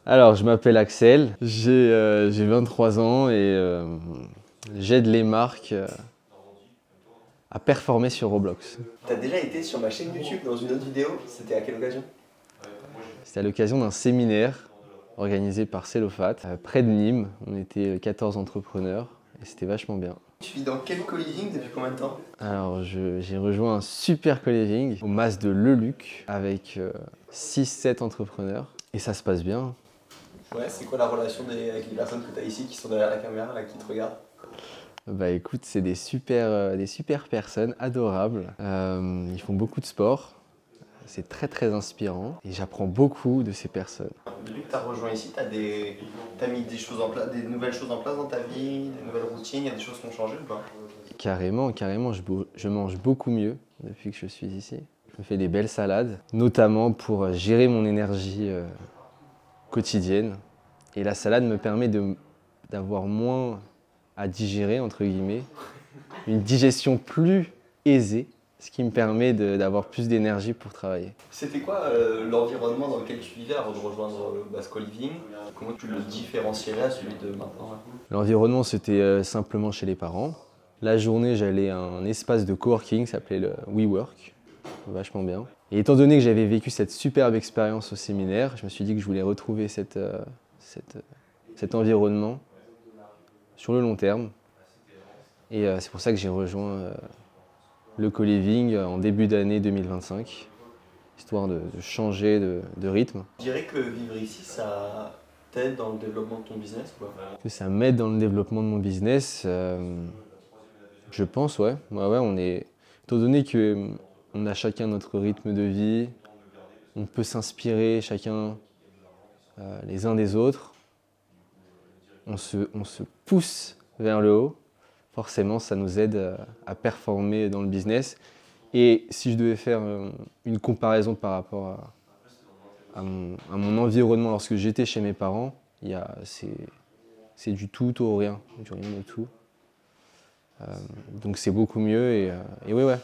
Alors, je m'appelle Axel, j'ai 23 ans et j'aide les marques à performer sur Roblox. T'as déjà été sur ma chaîne YouTube dans une autre vidéo, c'était à quelle occasion? C'était à l'occasion d'un séminaire organisé par Cellofat, près de Nîmes. On était 14 entrepreneurs et c'était vachement bien. Tu vis dans quel co-living depuis combien de temps? Alors, j'ai rejoint un super co-living au Mas de Leluc avec 6-7 entrepreneurs et ça se passe bien. Ouais, c'est quoi la relation avec les personnes que tu as ici qui sont derrière la caméra, là, qui te regardent? Bah écoute, c'est des super personnes, adorables. Ils font beaucoup de sport, c'est très inspirant et j'apprends beaucoup de ces personnes. Depuis que tu as rejoint ici, t'as mis des choses en place, des nouvelles choses en place dans ta vie, des nouvelles routines, il y a des choses qui ont changé ou pas? Carrément, je mange beaucoup mieux depuis que je suis ici. Je me fais des belles salades, notamment pour gérer mon énergie quotidienne. Et la salade me permet d'avoir moins à digérer, entre guillemets, une digestion plus aisée, ce qui me permet d'avoir plus d'énergie pour travailler. C'était quoi l'environnement dans lequel tu vivais avant de rejoindre le Basque Co-living? Comment tu le différencierais à celui de maintenant? L'environnement, c'était simplement chez les parents. La journée, j'allais à un espace de coworking, ça s'appelait le WeWork, vachement bien. Et étant donné que j'avais vécu cette superbe expérience au séminaire, je me suis dit que je voulais retrouver cet environnement sur le long terme. Et c'est pour ça que j'ai rejoint le co-living en début d'année 2025, histoire de changer de rythme. Tu dirais que vivre ici, ça t'aide dans le développement de ton business ou pas? Que ça m'aide dans le développement de mon business, je pense, ouais. Étant donné qu'on a chacun notre rythme de vie, on peut s'inspirer chacun les uns des autres, on se pousse vers le haut, forcément ça nous aide à performer dans le business. Et si je devais faire une comparaison par rapport à mon environnement lorsque j'étais chez mes parents, c'est du tout au rien, du rien au tout. Donc c'est beaucoup mieux et ouais,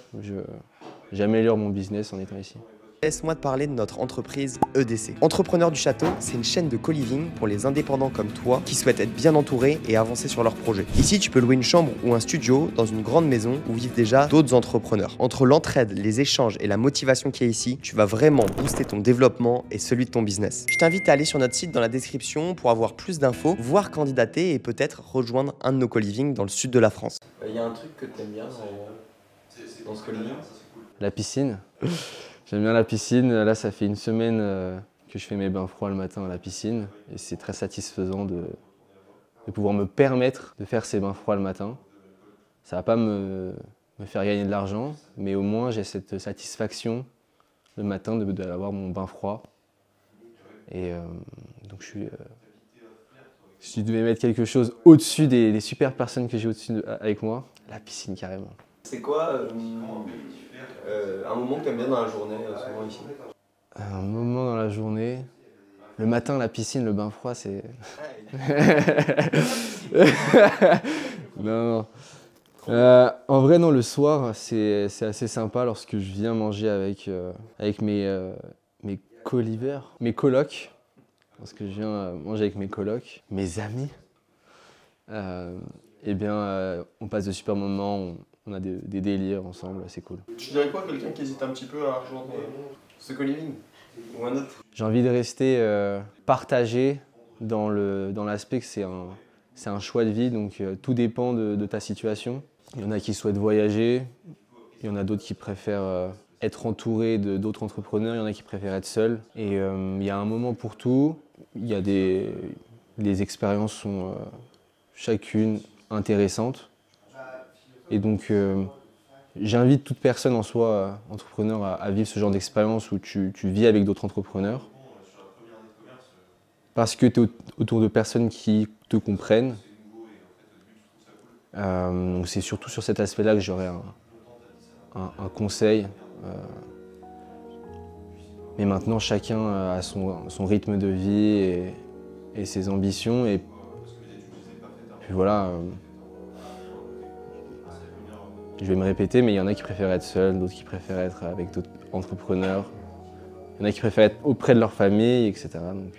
j'améliore mon business en étant ici. Laisse-moi te parler de notre entreprise EDC. Entrepreneurs du Château, c'est une chaîne de co-living pour les indépendants comme toi qui souhaitent être bien entourés et avancer sur leurs projets. Ici, tu peux louer une chambre ou un studio dans une grande maison où vivent déjà d'autres entrepreneurs. Entre l'entraide, les échanges et la motivation qui est ici, tu vas vraiment booster ton développement et celui de ton business. Je t'invite à aller sur notre site dans la description pour avoir plus d'infos, voir candidater et peut-être rejoindre un de nos co-living dans le sud de la France. Il y a un truc que tu aimes bien dans ce co-living? La piscine. J'aime bien la piscine. Là, ça fait une semaine que je fais mes bains froids le matin à la piscine. Et c'est très satisfaisant de pouvoir me permettre de faire ces bains froids le matin. Ça ne va pas me faire gagner de l'argent, mais au moins j'ai cette satisfaction le matin d'avoir mon bain froid. Et donc si je devais mettre quelque chose au-dessus des super personnes que j'ai au-dessus avec moi, la piscine carrément. C'est quoi un moment que tu aimes bien dans la journée, souvent ici? Un moment dans la journée, le matin, la piscine, le bain froid, c'est... Non. En vrai, non, le soir, c'est assez sympa lorsque je viens manger avec mes co-livers, mes colocs, parce que je viens manger avec mes colocs, mes amis. Eh bien, on passe de super moments, on a des délires ensemble, c'est cool. Tu dirais quoi à quelqu'un qui hésite un petit peu à rejoindre ce co-living ou un autre? J'ai envie de rester partagé dans l'aspect que c'est un choix de vie, donc tout dépend de ta situation. Il y en a qui souhaitent voyager, il y en a d'autres qui préfèrent être entourés d'autres entrepreneurs, il y en a qui préfèrent être seuls. Et il y a un moment pour tout, les expériences sont chacune intéressantes. Et donc, j'invite toute personne en soi, entrepreneur, à vivre ce genre d'expérience où tu vis avec d'autres entrepreneurs. Parce que tu es autour de personnes qui te comprennent. C'est surtout sur cet aspect-là que j'aurais un conseil. Mais maintenant, chacun a son rythme de vie et ses ambitions. Et puis voilà. Je vais me répéter, mais il y en a qui préfèrent être seuls, d'autres qui préfèrent être avec d'autres entrepreneurs. Il y en a qui préfèrent être auprès de leur famille, etc. Donc,